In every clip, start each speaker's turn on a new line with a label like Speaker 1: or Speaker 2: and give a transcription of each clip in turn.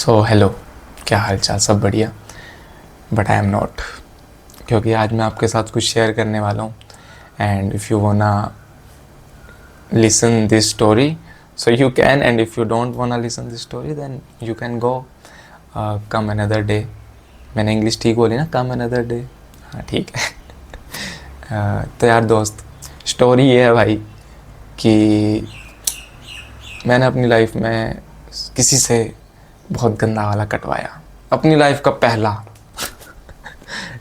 Speaker 1: So hello, क्या हाल चाल? सब बढ़िया? बट आई एम नॉट, क्योंकि आज मैं आपके साथ कुछ शेयर करने वाला हूँ। And if you wanna listen this story so you can, and if you don't wanna listen this story then you can go come another day. मैंने इंग्लिश ठीक बोली ना, कम अनदर डे। हाँ ठीक है। तो यार दोस्त, स्टोरी ये है भाई कि मैंने अपनी लाइफ में किसी से बहुत गंदा वाला कटवाया, अपनी लाइफ का पहला।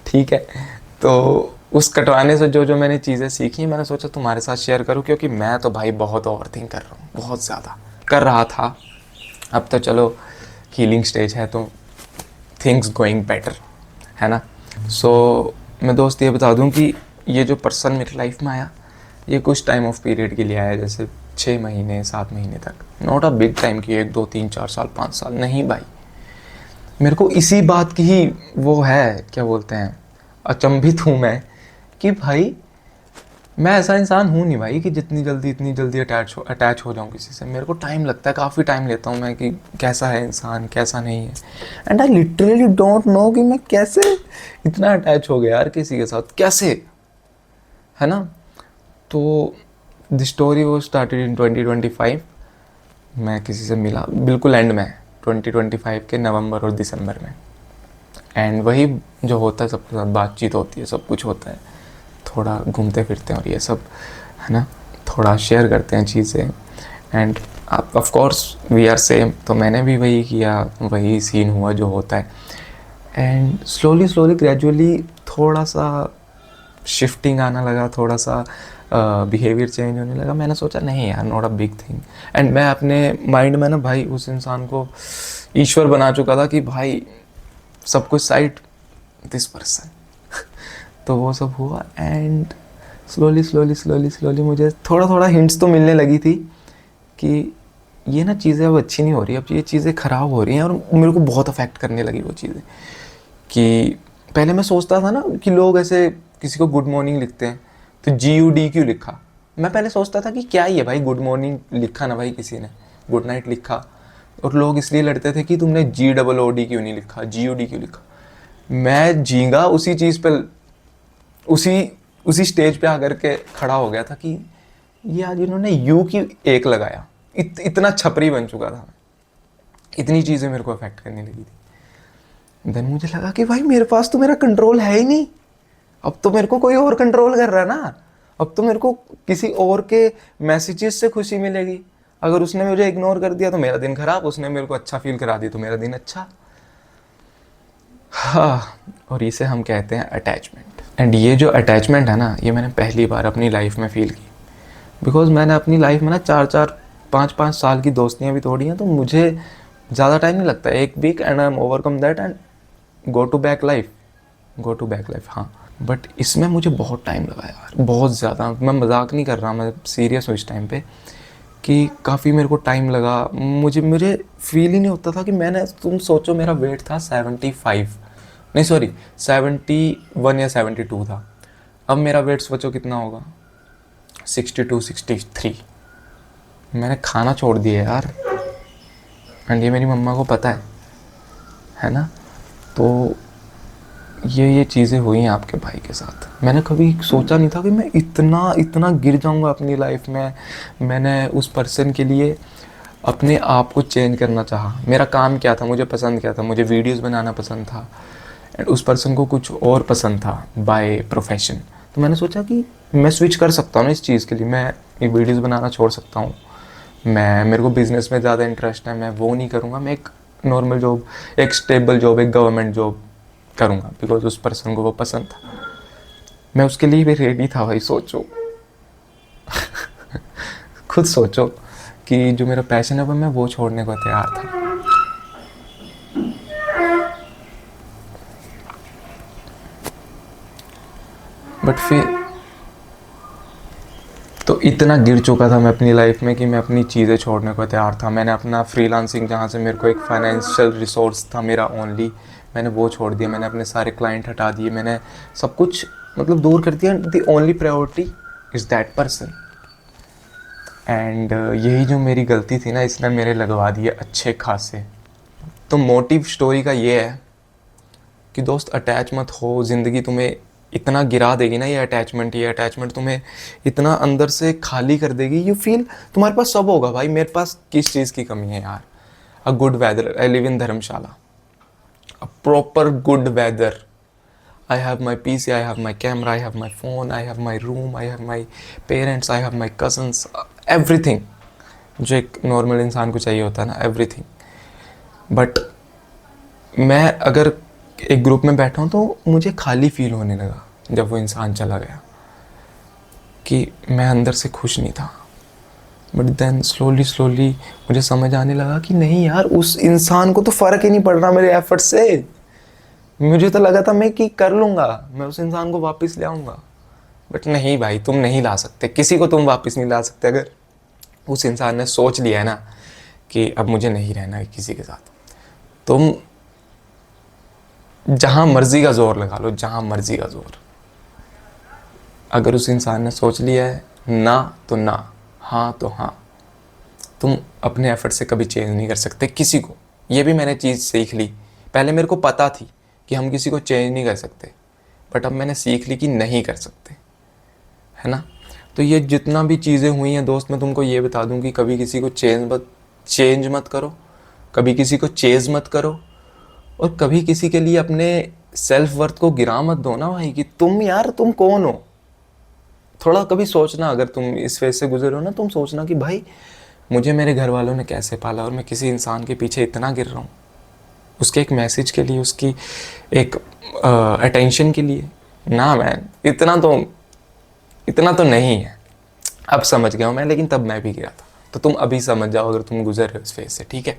Speaker 1: ठीक है। तो उस कटवाने से जो जो मैंने चीज़ें सीखी, मैंने सोचा तुम्हारे साथ शेयर करूं, क्योंकि मैं तो भाई बहुत ओवर थिंक कर रहा हूँ, बहुत ज़्यादा कर रहा था। अब तो चलो हीलिंग स्टेज है, तो थिंग्स गोइंग बेटर, है ना। सो मैं दोस्त ये बता दूं कि ये जो पर्सन मेरी लाइफ में आया, ये कुछ टाइम ऑफ पीरियड के लिए आया, जैसे 6 महीने 7 महीने तक। नॉट अ बिग टाइम की 1 2 3 4 साल 5 साल नहीं भाई। मेरे को इसी बात की ही वो है, क्या बोलते हैं, अचंभित हूँ मैं कि भाई मैं ऐसा इंसान हूँ नहीं भाई कि इतनी जल्दी अटैच हो जाऊँ किसी से। मेरे को टाइम लगता है, काफ़ी टाइम लेता हूँ मैं कि कैसा है इंसान कैसा नहीं है। And I literally don't know कि मैं कैसे इतना अटैच हो गया यार किसी के साथ, कैसे, है ना। तो द स्टोरी वो स्टार्टेड इन 2025। मैं किसी से मिला बिल्कुल एंड में, 2025 के नवंबर और दिसंबर में। एंड वही जो होता है, सबके साथ बातचीत होती है, सब कुछ होता है, थोड़ा घूमते फिरते हैं और ये सब, है ना, थोड़ा शेयर करते हैं चीज़ें। एंड आप of course we are same, तो मैंने भी वही किया, वही सीन हुआ जो होता है। एंड स्लोली स्लोली ग्रेजुअली थोड़ा सा शिफ्टिंग आना लगा, थोड़ा सा बिहेवियर चेंज होने लगा। मैंने सोचा नहीं यार, not a big thing. And मैं अपने माइंड में ना भाई उस इंसान को ईश्वर बना चुका था कि भाई सब कुछ साइड दिस पर्सन। तो वो सब हुआ। And slowly slowly slowly slowly मुझे थोड़ा थोड़ा हिंट्स तो मिलने लगी थी कि ये ना चीज़ें अब अच्छी नहीं हो रही, अब ये चीज़ें ख़राब हो रही हैं। और मेरे को बहुत अफेक्ट करने लगी वो चीज़ें कि पहले मैं सोचता था ना कि लोग ऐसे किसी को गुड मॉर्निंग लिखते हैं तो GUD क्यों लिखा। मैं पहले सोचता था कि क्या ही है भाई, गुड मॉर्निंग लिखा ना भाई किसी ने, गुड नाइट लिखा। और लोग इसलिए लड़ते थे कि तुमने GOOD क्यों नहीं लिखा, GUD क्यों लिखा। मैं झींगा उसी चीज़ पे, उसी उसी स्टेज पे आकर के खड़ा हो गया था कि ये आज इन्होंने यू की एक लगाया। इतना छपरी बन चुका था, इतनी चीज़ें मेरे को अफेक्ट करने लगी थी। देन मुझे लगा कि भाई मेरे पास तो मेरा कंट्रोल है ही नहीं, अब तो मेरे को कोई और कंट्रोल कर रहा है ना। अब तो मेरे को किसी और के मैसेजेस से खुशी मिलेगी। अगर उसने मुझे इग्नोर कर दिया तो मेरा दिन खराब, उसने मेरे को अच्छा फील करा दिया तो मेरा दिन अच्छा। हाँ, और इसे हम कहते हैं अटैचमेंट। एंड ये जो अटैचमेंट है ना, ये मैंने पहली बार अपनी लाइफ में फील की। बिकॉज मैंने अपनी लाइफ में ना 4 4 5 5 साल की दोस्तियाँ भी तोड़ी हैं, तो मुझे ज़्यादा टाइम नहीं लगता, 1 week and I am overcome that and go to back life, go to back life. हाँ, बट इसमें मुझे बहुत टाइम लगा यार, बहुत ज़्यादा। मैं मजाक नहीं कर रहा, मैं सीरियस हूँ इस टाइम पे कि काफ़ी मेरे को टाइम लगा। मुझे फील ही नहीं होता था कि मैंने, तुम सोचो मेरा वेट था 75, नहीं सॉरी 71 या 72 था। अब मेरा वेट सोचो कितना होगा, 62 63। मैंने खाना छोड़ दिया यार, एंड ये मेरी मम्मा को पता है ना। तो ये चीज़ें हुई हैं आपके भाई के साथ। मैंने कभी सोचा नहीं था कि मैं इतना इतना गिर जाऊंगा अपनी लाइफ में। मैंने उस पर्सन के लिए अपने आप को चेंज करना चाहा। मेरा काम क्या था, मुझे पसंद क्या था, मुझे वीडियोस बनाना पसंद था। एंड उस पर्सन को कुछ और पसंद था बाय प्रोफेशन। तो मैंने सोचा कि मैं स्विच कर सकता हूँ ना इस चीज़ के लिए, मैं ये वीडियोस बनाना छोड़ सकता हूँ। मेरे को बिज़नेस में ज़्यादा इंटरेस्ट है, मैं वो नहीं करूँगा, मैं एक नॉर्मल जॉब, एक स्टेबल जॉब, एक गवर्नमेंट जॉब करूँगा। बिकॉज उस पर्सन को वो पसंद था, मैं उसके लिए भी रेडी था भाई। सोचो खुद सोचो कि जो मेरा पैशन है वो मैं वो छोड़ने को तैयार था। बट फिर तो इतना गिर चुका था मैं अपनी लाइफ में कि मैं अपनी चीज़ें छोड़ने को तैयार था। मैंने अपना फ्रीलांसिंग, जहाँ से मेरे को एक फाइनेंशियल रिसोर्स था मेरा ओनली, मैंने वो छोड़ दिया। मैंने अपने सारे क्लाइंट हटा दिए, मैंने सब कुछ मतलब दूर कर दिया। The only priority is that person. And यही जो मेरी गलती थी ना, इसने मेरे लगवा दिए अच्छे खासे तो मोटिव स्टोरी का ये है कि दोस्त अटैच मत हो। ज़िंदगी तुम्हें इतना गिरा देगी ना, ये अटैचमेंट तुम्हें इतना अंदर से खाली कर देगी। यू फील तुम्हारे पास सब होगा भाई, मेरे पास किस चीज़ की कमी है यार। A good weather, I live in Dharamshala, a proper good weather, I have my PC, I have my camera, I have my phone, I have my room, I have my parents, I have my cousins, everything जो एक normal इंसान को चाहिए होता है ना, everything। But मैं अगर एक ग्रुप में बैठा हूँ तो मुझे खाली फील होने लगा जब वो इंसान चला गया, कि मैं अंदर से खुश नहीं था। बट देन स्लोली मुझे समझ आने लगा कि नहीं यार, उस इंसान को तो फ़र्क ही नहीं पड़ रहा मेरे एफर्ट से। मुझे तो लगा था मैं कि कर लूँगा, मैं उस इंसान को वापस ले आऊँगा। बट नहीं भाई, तुम नहीं ला सकते, किसी को तुम वापस नहीं ला सकते। अगर उस इंसान ने सोच लिया है ना कि अब मुझे नहीं रहना है किसी के साथ, तुम जहाँ मर्जी का जोर लगा लो, जहाँ मर्जी का जोर। अगर उस इंसान ने सोच लिया है ना तो ना, हाँ तो हाँ, तुम अपने एफर्ट से कभी चेंज नहीं कर सकते किसी को। ये भी मैंने चीज़ सीख ली। पहले मेरे को पता थी कि हम किसी को चेंज नहीं कर सकते, बट अब मैंने सीख ली कि नहीं कर सकते, है ना। तो ये जितना भी चीज़ें हुई हैं दोस्त, मैं तुमको ये बता दूं कि कभी किसी को चेंज मत करो, कभी किसी को चेज मत करो, और कभी किसी के लिए अपने सेल्फ वर्थ को गिरा मत दो ना भाई, कि तुम यार तुम कौन हो। थोड़ा कभी सोचना, अगर तुम इस फेज से गुजरे हो ना, तुम सोचना कि भाई मुझे मेरे घर वालों ने कैसे पाला और मैं किसी इंसान के पीछे इतना गिर रहा हूँ, उसके एक मैसेज के लिए, उसकी एक अटेंशन के लिए। ना मैन, इतना तो नहीं है। अब समझ गया हूँ मैं, लेकिन तब मैं भी गिरा था। तो तुम अभी समझ जाओ अगर तुम गुजर रहे हो इस फेज से, ठीक है।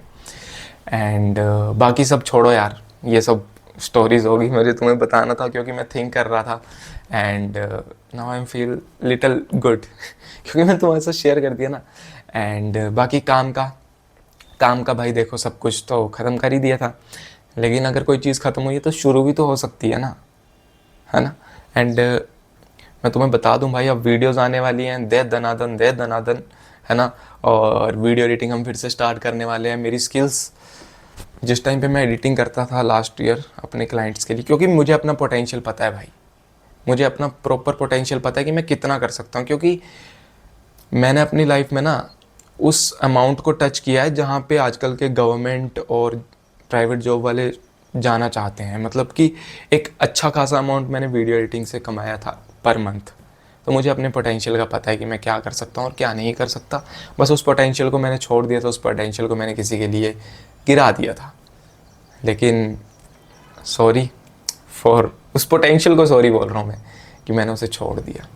Speaker 1: एंड बाकी सब छोड़ो यार, ये सब स्टोरीज होगी, मुझे तुम्हें बताना था क्योंकि मैं थिंक कर रहा था। And now I am feel little good क्योंकि मैं तुम्हारे साथ शेयर कर दिया ना। एंड बाकी काम का भाई देखो, सब कुछ तो ख़त्म कर ही दिया था, लेकिन अगर कोई चीज़ ख़त्म हुई है तो शुरू भी तो हो सकती है ना, है ना। एंड मैं तुम्हें बता दूं भाई, अब वीडियोस आने वाली हैं दे दनादन, है ना। और वीडियो एडिटिंग हम फिर से स्टार्ट करने वाले हैं। मेरी स्किल्स, जिस टाइम पे मैं एडिटिंग करता था लास्ट ईयर अपने क्लाइंट्स के लिए, क्योंकि मुझे अपना पोटेंशियल पता है भाई, मुझे अपना प्रॉपर पोटेंशियल पता है कि मैं कितना कर सकता हूँ। क्योंकि मैंने अपनी लाइफ में ना उस अमाउंट को टच किया है जहाँ पे आजकल के गवर्नमेंट और प्राइवेट जॉब वाले जाना चाहते हैं। मतलब कि एक अच्छा खासा अमाउंट मैंने वीडियो एडिटिंग से कमाया था पर मंथ। तो मुझे अपने पोटेंशियल का पता है कि मैं क्या कर सकता हूँ और क्या नहीं कर सकता। बस उस पोटेंशियल को मैंने छोड़ दिया था, उस पोटेंशियल को मैंने किसी के लिए गिरा दिया था। लेकिन सॉरी फॉर उस पोटेंशियल को, सॉरी बोल रहा हूँ मैं कि मैंने उसे छोड़ दिया।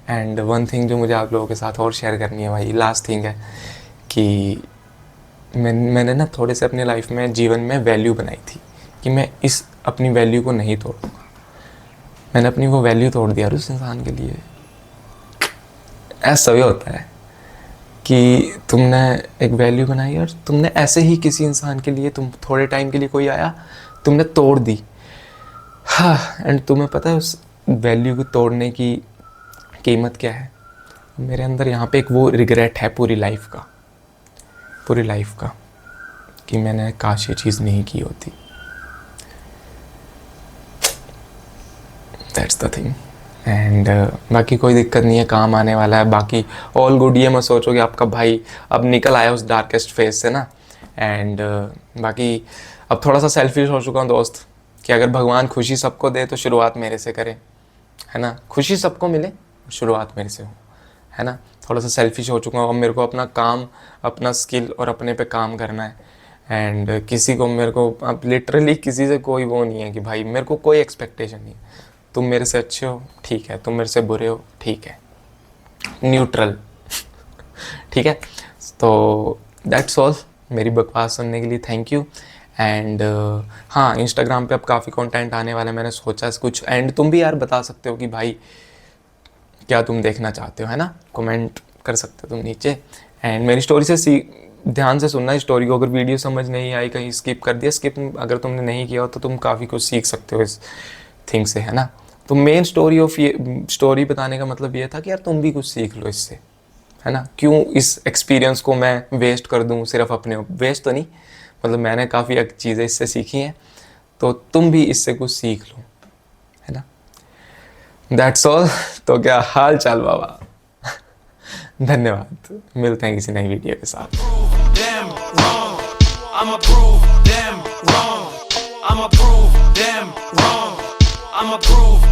Speaker 1: एंड वन थिंग जो मुझे आप लोगों के साथ और शेयर करनी है भाई, लास्ट थिंग है कि मैंने ना थोड़े से अपने लाइफ में, जीवन में वैल्यू बनाई थी कि मैं इस अपनी वैल्यू को नहीं तोड़ूंगा। मैंने अपनी वो वैल्यू तोड़ दिया उस इंसान के लिए। ऐसा भी होता है कि तुमने एक वैल्यू बनाई और तुमने ऐसे ही किसी इंसान के लिए, तुम थोड़े टाइम के लिए, कोई आया तुमने तोड़ दी, हाँ। एंड तुम्हें पता है उस वैल्यू को तोड़ने की कीमत क्या है। मेरे अंदर यहाँ पे एक वो रिग्रेट है पूरी लाइफ का कि मैंने काश ये चीज़ नहीं की होती। That's the thing. एंड बाकी कोई दिक्कत नहीं है, काम आने वाला है। बाकी ऑल गुड। ये मत सोचो कि आपका भाई अब निकल आया उस डार्केस्ट फेज से ना। एंड बाकी अब थोड़ा सा सेल्फिश हो चुका हूँ दोस्त, कि अगर भगवान खुशी सबको दे तो शुरुआत मेरे से करे, है ना। खुशी सबको मिले, शुरुआत मेरे से हो, है ना। थोड़ा सा सेल्फिश हो चुका हूँ। अब मेरे को अपना काम, अपना स्किल और अपने पे काम करना है। एंड किसी को, मेरे को अब लिटरली किसी से कोई वो नहीं है कि भाई मेरे को कोई एक्सपेक्टेशन नहीं है। तुम मेरे से अच्छे हो, ठीक है, तुम मेरे से बुरे हो, ठीक है, न्यूट्रल ठीक है। तो दैट्स ऑल। मेरी बकवास सुनने के लिए थैंक यू। एंड हाँ, इंस्टाग्राम पे अब काफ़ी कंटेंट आने वाला है। मैंने सोचा कुछ, एंड तुम भी यार बता सकते हो कि भाई क्या तुम देखना चाहते हो, है ना। कमेंट कर सकते हो तुम नीचे। एंड मेरी स्टोरी से ध्यान से सुनना स्टोरी को। अगर वीडियो समझ नहीं आई, कहीं स्किप कर दिया, स्किप अगर तुमने नहीं किया हो तो तुम काफ़ी कुछ सीख सकते हो इस थिंग से, है ना। तो मेन स्टोरी बताने का मतलब ये था कि यार तुम भी कुछ सीख लो इससे, है ना। क्यों इस एक्सपीरियंस को मैं वेस्ट कर दूं सिर्फ अपने, वेस्ट तो नहीं, मतलब मैंने काफ़ी चीज़ें इससे सीखी हैं, तो तुम भी इससे कुछ सीख लो, है ना। That's all. तो क्या हाल चाल बाबा। धन्यवाद, मिलते हैं किसी नई वीडियो के साथ। I'ma prove them wrong. I'ma prove them wrong. I'ma prove